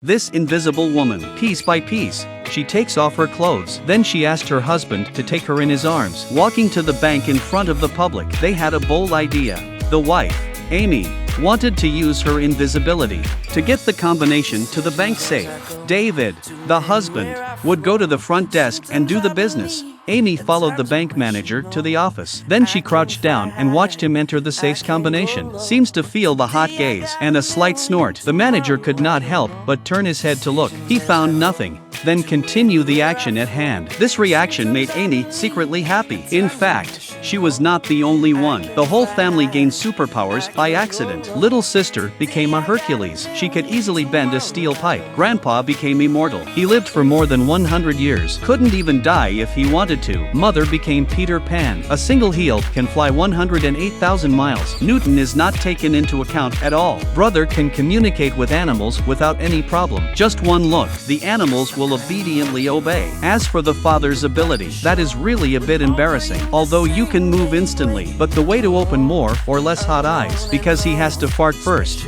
This invisible woman, piece by piece, she takes off her clothes. Then she asked her husband to take her in his arms. Walking to the bank in front of the public, they had a bold idea. The wife, Amy, wanted to use her invisibility to get the combination to the bank safe. David, the husband, would go to the front desk and do the business. Amy followed the bank manager to the office. Then she crouched down and watched him enter the safe's combination. Seems to feel the hot gaze and a slight snort. The manager could not help but turn his head to look. He found nothing. Then continue the action at hand. This reaction made Amy secretly happy. In fact, she was not the only one. The whole family gained superpowers by accident. Little sister became a Hercules. She could easily bend a steel pipe. Grandpa became immortal. He lived for more than 100 years. Couldn't even die if he wanted to. Mother became Peter Pan. A single heel can fly 108,000 miles. Newton is not taken into account at all. Brother can communicate with animals without any problem. Just one look, the animals will obediently obey. As for the father's ability, that is really a bit embarrassing. Although you can move instantly, but the way to open more or less hot eyes, because he has to fart first.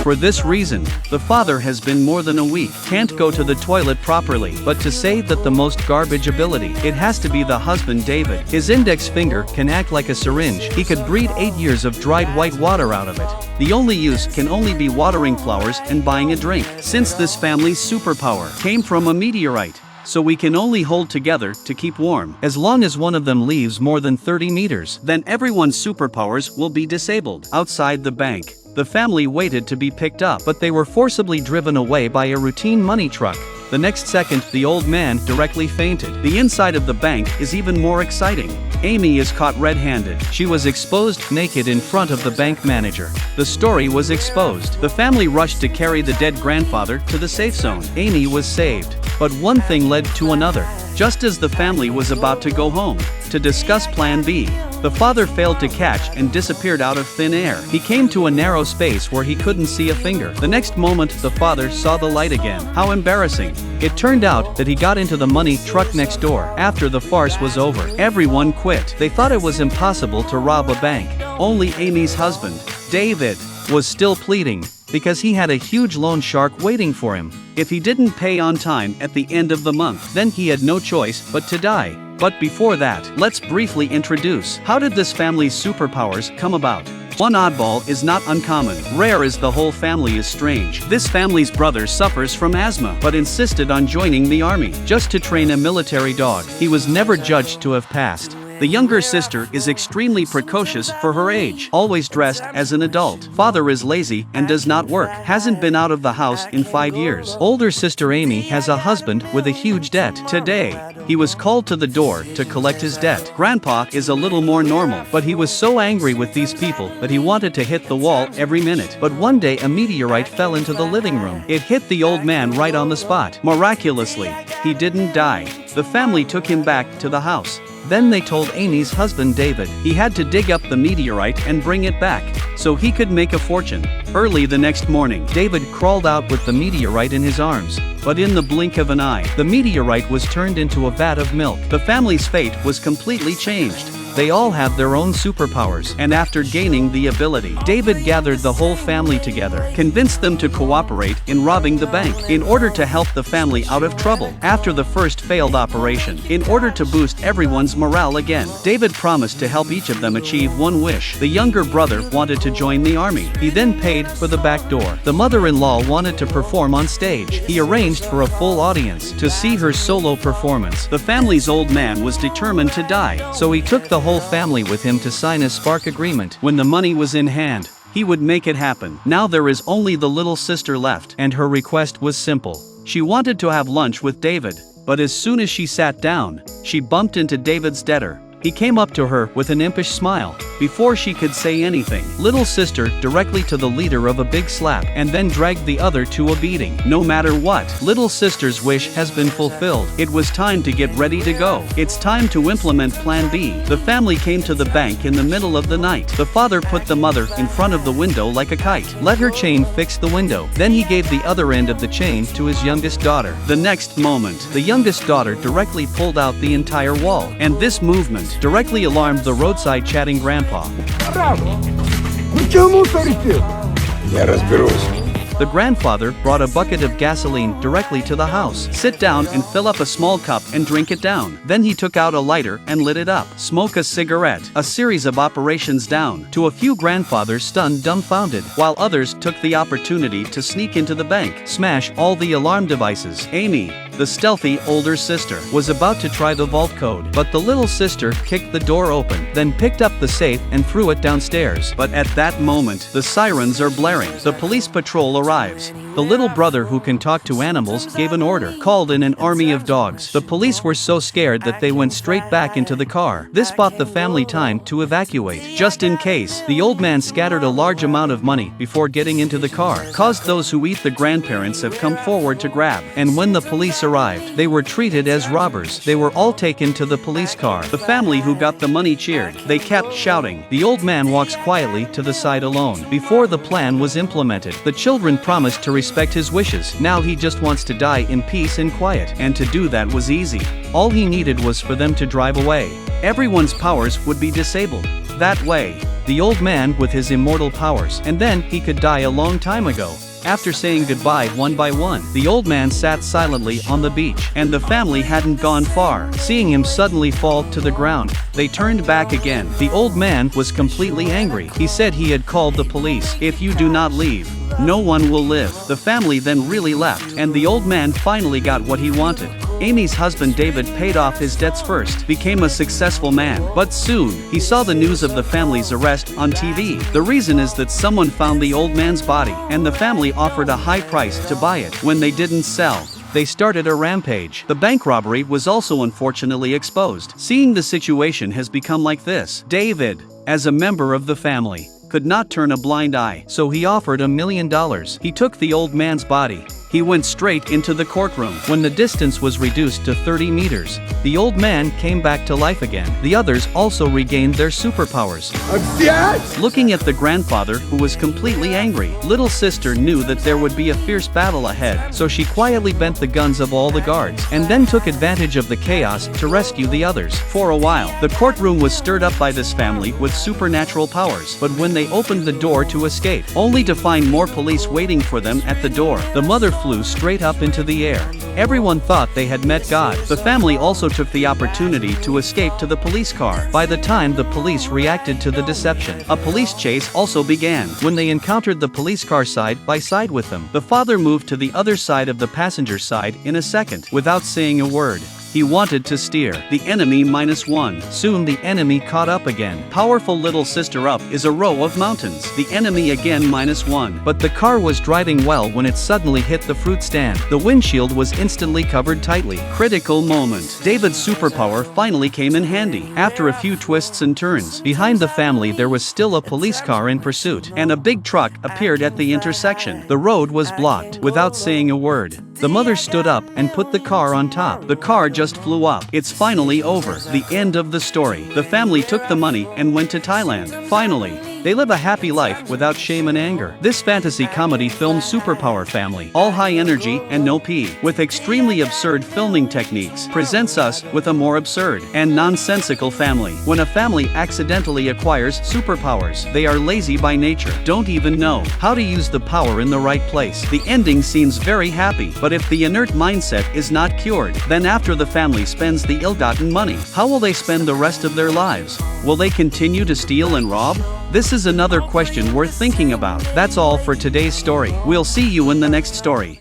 For this reason, the father has been more than a week, can't go to the toilet properly. But to say that the most garbage ability, it has to be the husband David. His index finger can act like a syringe. He could breathe 8 years of dried white water out of it. The only use can only be watering flowers and buying a drink. Since this family's superpower came from a meteorite, so we can only hold together to keep warm. As long as one of them leaves more than 30 meters, then everyone's superpowers will be disabled. Outside the bank, the family waited to be picked up, but they were forcibly driven away by a routine money truck. The next second, the old man directly fainted. The inside of the bank is even more exciting. Amy is caught red-handed. She was exposed naked in front of the bank manager. The story was exposed. The family rushed to carry the dead grandfather to the safe zone. Amy was saved. But one thing led to another. Just as the family was about to go home to discuss Plan B, the father failed to catch and disappeared out of thin air. He came to a narrow space where he couldn't see a finger. The next moment, the father saw the light again. How embarrassing. It turned out that he got into the money truck next door. After the farce was over, everyone quit. They thought it was impossible to rob a bank. Only Amy's husband, David, was still pleading, because he had a huge loan shark waiting for him. If he didn't pay on time at the end of the month, then he had no choice but to die. But before that, let's briefly introduce how did this family's superpowers come about. One oddball is not uncommon. Rare as the whole family is strange. This family's brother suffers from asthma, but insisted on joining the army, just to train a military dog. He was never judged to have passed. The younger sister is extremely precocious for her age, always dressed as an adult. Father is lazy and does not work, hasn't been out of the house in 5 years. Older sister Amy has a husband with a huge debt. Today, he was called to the door to collect his debt. Grandpa is a little more normal, but he was so angry with these people that he wanted to hit the wall every minute. But one day a meteorite fell into the living room. It hit the old man right on the spot. Miraculously, he didn't die. The family took him back to the house. Then they told Amy's husband David he had to dig up the meteorite and bring it back, so he could make a fortune. Early the next morning, David crawled out with the meteorite in his arms. But in the blink of an eye, the meteorite was turned into a vat of milk. The family's fate was completely changed. They all have their own superpowers, and after gaining the ability, David gathered the whole family together, convinced them to cooperate in robbing the bank in order to help the family out of trouble. After the first failed operation, in order to boost everyone's morale again, David promised to help each of them achieve one wish. The younger brother wanted to join the army. He then paid for the back door. The mother-in-law wanted to perform on stage. He arranged for a full audience to see her solo performance. The family's old man was determined to die, so he took the whole family with him to sign a spark agreement. When the money was in hand, he would make it happen. Now there is only the little sister left, and her request was simple. She wanted to have lunch with David, but as soon as she sat down, she bumped into David's debtor. He came up to her with an impish smile. Before she could say anything, little sister directly to the leader of a big slap and then dragged the other to a beating. No matter what, little sister's wish has been fulfilled. It was time to get ready to go. It's time to implement Plan B. The family came to the bank in the middle of the night. The father put the mother in front of the window like a kite. Let her chain fix the window. Then he gave the other end of the chain to his youngest daughter. The next moment, the youngest daughter directly pulled out the entire wall. And this movement directly alarmed the roadside chatting grandpa. Я разберусь. The grandfather brought a bucket of gasoline directly to the house. Sit down and fill up a small cup and drink it down. Then he took out a lighter and lit it up. Smoke a cigarette. A series of operations down. To a few grandfathers stunned dumbfounded, while others took the opportunity to sneak into the bank, smash all the alarm devices. Amy, the stealthy older sister, was about to try the vault code, but the little sister kicked the door open, then picked up the safe and threw it downstairs. But at that moment, the sirens are blaring. The police patrol arrives. The little brother who can talk to animals gave an order, called in an army of dogs. The police were so scared that they went straight back into the car. This bought the family time to evacuate. Just in case, the old man scattered a large amount of money before getting into the car, caused those who eat the grandparents have come forward to grab. And when the police arrived, they were treated as robbers. They were all taken to the police car. The family who got the money cheered. They kept shouting. The old man walks quietly to the side alone. Before the plan was implemented, the children promised to respect his wishes. Now he just wants to die in peace and quiet. And to do that was easy. All he needed was for them to drive away. Everyone's powers would be disabled. That way, the old man with his immortal powers, and then he could die a long time ago. After saying goodbye one by one, the old man sat silently on the beach, and the family hadn't gone far. Seeing him suddenly fall to the ground, they turned back again. The old man was completely angry. He said he had called the police. If you do not leave, no one will live. The family then really left, and the old man finally got what he wanted. Amy's husband David paid off his debts first, became a successful man, but soon, he saw the news of the family's arrest on TV. The reason is that someone found the old man's body, and the family offered a high price to buy it. When they didn't sell, they started a rampage. The bank robbery was also unfortunately exposed. Seeing the situation has become like this. David, as a member of the family, could not turn a blind eye, so he offered $1 million. He took the old man's body. He went straight into the courtroom. When the distance was reduced to 30 meters, the old man came back to life again. The others also regained their superpowers. Looking at the grandfather, who was completely angry, little sister knew that there would be a fierce battle ahead, so she quietly bent the guns of all the guards, and then took advantage of the chaos to rescue the others. For a while, the courtroom was stirred up by this family with supernatural powers, but when they opened the door to escape, only to find more police waiting for them at the door, the mother flew straight up into the air. Everyone thought they had met God. The family also took the opportunity to escape to the police car. By the time the police reacted to the deception, a police chase also began. When they encountered the police car side by side with them, the father moved to the other side of the passenger side in a second, without saying a word. He wanted to steer. The enemy -1. Soon the enemy caught up again. Powerful little sister up is a row of mountains. The enemy again -1. But the car was driving well when it suddenly hit the fruit stand. The windshield was instantly covered tightly. Critical moment. David's superpower finally came in handy. After a few twists and turns, behind the family there was still a police car in pursuit, and a big truck appeared at the intersection. The road was blocked. Without saying a word, the mother stood up and put the car on top. The car just flew up. It's finally over. The end of the story. The family took the money and went to Thailand. Finally, they live a happy life without shame and anger. This fantasy comedy film Superpower Family, all high energy and no pee, with extremely absurd filming techniques, presents us with a more absurd and nonsensical family. When a family accidentally acquires superpowers, they are lazy by nature, don't even know how to use the power in the right place. The ending seems very happy, but if the inert mindset is not cured, then after the family spends the ill-gotten money, how will they spend the rest of their lives? Will they continue to steal and rob? This is another question worth thinking about. That's all for today's story. We'll see you in the next story.